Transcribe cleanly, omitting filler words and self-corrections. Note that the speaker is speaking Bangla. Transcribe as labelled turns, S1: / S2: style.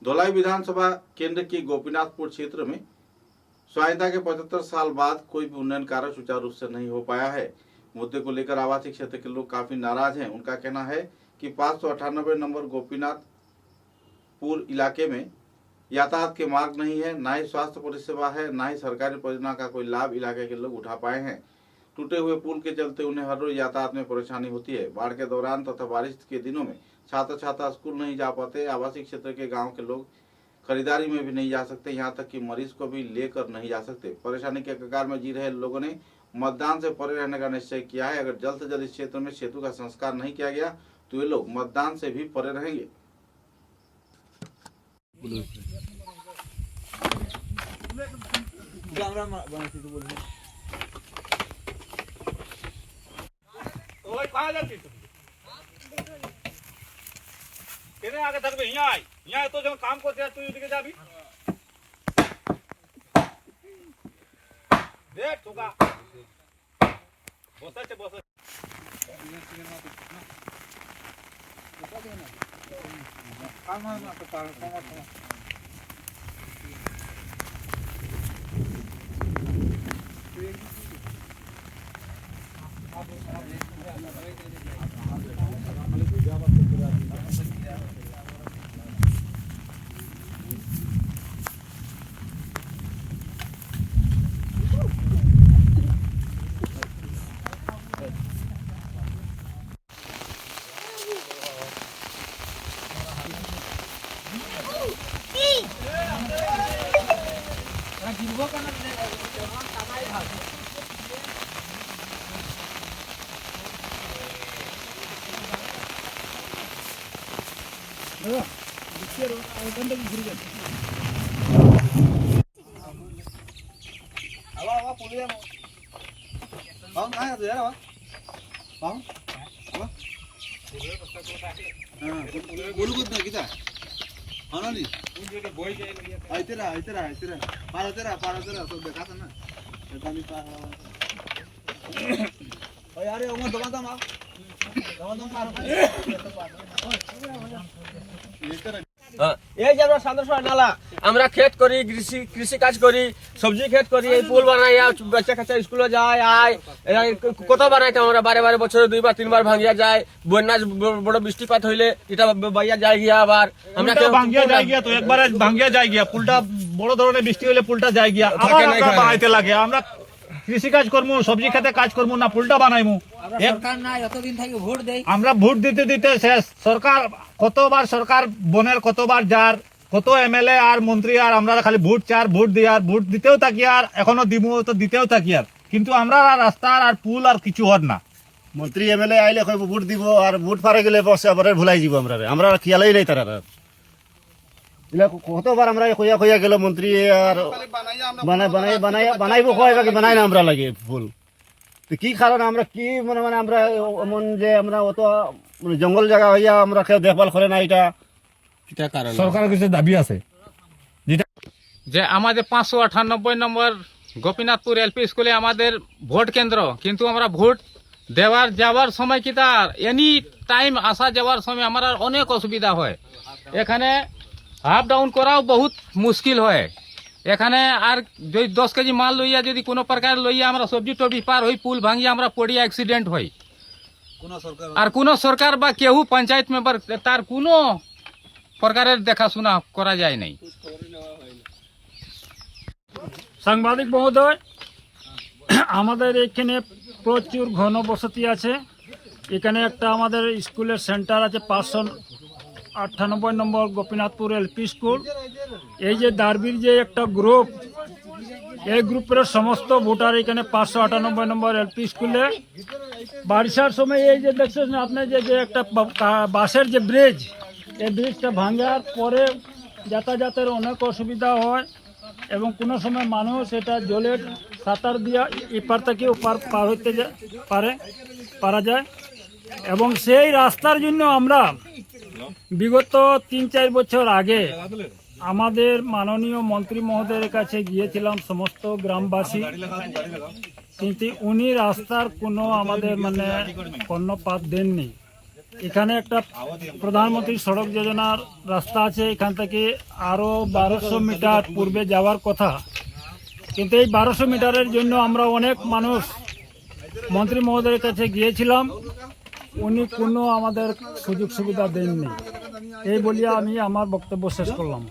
S1: धोलाई विधानसभा केंद्र के गोपीनाथपुर क्षेत्र में स्वायत्ता के 75 साल बाद कोई भी उन्नयन कार्य सुचारू रूप से नहीं हो पाया है। मुद्दे को लेकर आवासीय क्षेत्र के लोग काफी नाराज हैं। उनका कहना है कि 598 नंबर गोपीनाथपुर इलाके में यातायात के मार्ग नहीं है, ना ही स्वास्थ्य परिसेवा है, ना ही सरकारी परियोजना का कोई लाभ इलाके के लोग उठा पाए हैं। टूटे हुए पुल के चलते उन्हें हर रोज यातायात में परेशानी होती है। बाढ़ के दौरान तथा बारिश के दिनों में छात्र छात्रा स्कूल नहीं जा पाते। आवासीय क्षेत्र के गांव के लोग खरीदारी में भी नहीं जा सकते, यहाँ तक कि मरीज को भी लेकर नहीं जा सकते। परेशानी के कगार में जी रहे लोगों ने मतदान से परे रहने का निश्चय किया है। अगर जल्द से जल्द इस क्षेत्र में सेतु का संस्कार नहीं किया गया तो ये लोग मतदान से भी परे रहेंगे।
S2: आगे तक यहाँ तो जो काम करते हैं तू इधर जाबी देख तुका बस
S3: এই যে আমরা সান্দরসা নালা আমরা ক্ষেত করি, কৃষি কাজ করি, সবজি ক্ষেত করি, এই পুল বানাই, বাচ্চা কাচ্চা স্কুলে যায়, আয় কত বানাইতাম আমরা, বারে বারে বছরে 2 বার 3 বার ভাঙিয়া যায়। বন্যা বড় বৃষ্টিপাত হইলে এটা বাইয়া যায় গিয়া, আবার আমরা
S2: ভাঙিয়া যায় গিয়া, তো একবার ভাঙিয়া যায় গিয়া, পুলটা বড় ধরনের বৃষ্টি হলে পুলটা যায় গিয়া, আবার আমরা বানাইতে লাগে। আমরা কৃষি কাজ করবো, সবজি খেতে কাজ করবো না, পুলটা বানাইমু। আমরা ভোট দিতে দিতে শেষ। সরকার কতবার, সরকার বনের কতবার যার, কত এমএলএ আর মন্ত্রী, আর আমরা খালি ভোট চার, ভোট দিই, আর ভোট দিতেও থাকি, আর এখনো দিব তো দিতেও থাকি, আর কিন্তু আমরা রাস্তার আর পুল আর কিছু হর না।
S4: মন্ত্রী এমএলএ আইলে কইব ভোট দিব, আর ভোট পারে গেলে বসে আবার ভুলাই যাব। আমরা খেয়ালই নাই তারা। কতবার আমরা কইয়া গেল মন্ত্রী, আর বানাইবো কয় বাকি বানাই না আমরা লাগে ফুল। তো কি কারণ আমরা কি মানে আমরা এমন যে আমরা অত জঙ্গল জায়গা হইয়া আমরা কেউ দেখভাল করে না, এটা
S2: সরকারের কাছে দাবি আছে যে আমাদের 598 নম্বর গোপীনাথপুর এলপি স্কুলে আমাদের ভোট কেন্দ্র, কিন্তু আমরা ভোট যাওয়ার সময় কি তার এনি টাইম আসা যাওয়ার সময় আমার অনেক অসুবিধা হয়। এখানে আপ ডাউন করাও বহুত মুশকিল হয়। এখানে আর যদি 10 কেজি মাল লইয়া যদি কোনো প্রকার লইয়া আমরা সবজি টবজি পার হই, পুল ভাঙিয়া আমরা পড়িয়া অ্যাক্সিডেন্ট হয়। আর কোনো সরকার বা কেউ পঞ্চায়েত মেম্বার তার কোনো প্রকারের দেখাশোনা করা যায় নাই।
S5: সাংবাদিক মহোদয়, আমাদের এখানে প্রচুর ঘনবসতি আছে। এখানে একটা আমাদের স্কুলের সেন্টার আছে 598 নম্বর গোপীনাথপুর এলপি স্কুল। এই যে দার্বির যে একটা গ্রুপ, এই গ্রুপের সমস্ত ভোটার এখানে 598 নম্বর এলপি স্কুলে। বারিশার সময় এই যে দেখছেন আপনি যে একটা বাসের যে ব্রিজ, এই ব্রিজটা ভাঙার পরে যাতায়াতের অনেক অসুবিধা হয়, এবং কোনো সময় মানুষ এটা জলের সাঁতার দিয়ে এপার থেকে ওপার পার হইতে পারা যায়। এবং সেই রাস্তার জন্য আমরা বিগত 3-4 বছর আগে আমাদের মাননীয় মন্ত্রী মহোদয়ের কাছে গিয়েছিলাম, সমস্ত গ্রামবাসী, কিন্তু উনি রাস্তার কোনো আমাদের কর্ণপাত দেননি। এখানে একটা প্রধানমন্ত্রী সড়ক যোজনার রাস্তা আছে, এখান থেকে আরও 1200 মিটার পূর্বে যাওয়ার কথা, কিন্তু এই 1200 মিটারের জন্য আমরা অনেক মানুষ মন্ত্রী মহোদয়ের কাছে গিয়েছিলাম, উনি কোনো আমাদের সুযোগ সুবিধা দেননি। এই বলিয়া আমি আমার বক্তব্য শেষ করলাম।